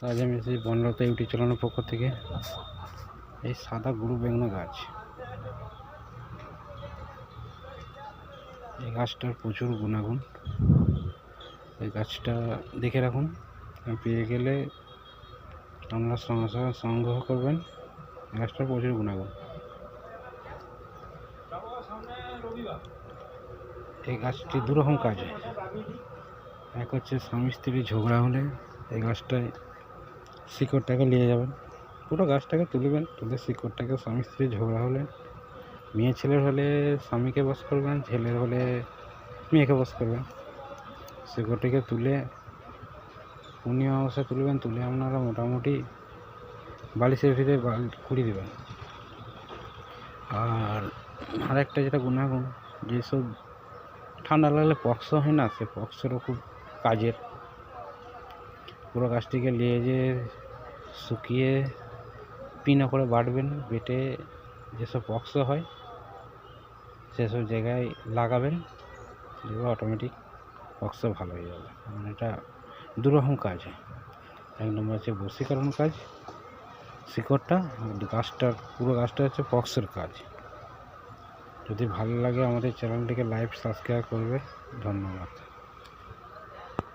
আজ আমি এসেছি বনলতা ইউটিউব চ্যানেলের পক্ষ থেকে এই সাদা গুরু বেগুনা গাছ। এই গাছটার প্রচুর গুণাগুণ। এই গাছটা দেখে রাখুন, পেয়ে গেলে আপনারা সঙ্গে সঙ্গে সংগ্রহ করবেন। এই গাছটার প্রচুর গুণাগুণ। এই গাছটি দুরকম কাজ হয়। এক হচ্ছে স্বামী স্ত্রী ঝগড়া হলে এই গাছটায় শিকড়টাকে নিয়ে যাবেন, পুরো গাছটাকে তুলবেন, তুলে শিকড়টাকে স্বামী স্ত্রী ঝগড়া হলে, মেয়ে ছেলের হলে স্বামীকে বশ করবেন, ছেলের হলে মেয়েকে বশ করবেন। শিকড়টিকে তুলে পূর্ণিমা অমাবস্যায় তুলবেন, তুলে আপনারা মোটামুটি বালিশের ভিতরে কুড়ি দেবেন। আর আরেকটা যেটা গুণাগুণ, যেসব ঠান্ডা লাগলে পক্স হয় না, সে পক্সেরও খুব কাজের। পুরো গাছটিকে নিয়ে যেয়ে শুকিয়ে পিনা করে বাটবেন, বেটে যেসব পক্স হয় সেসব জায়গায় লাগাবেন, সেগুলো অটোমেটিক পক্স ভালো হয়ে যাবে। মানে এটা দুরকম কাজ হয়। এক নম্বর হচ্ছে বশীকরণ কাজ শিকড়টা, গাছটার পুরো গাছটা হচ্ছে পক্সের কাজ। যদি ভালো লাগে আমাদের চ্যানেলটিকে লাইক সাবস্ক্রাইব করবে। ধন্যবাদ।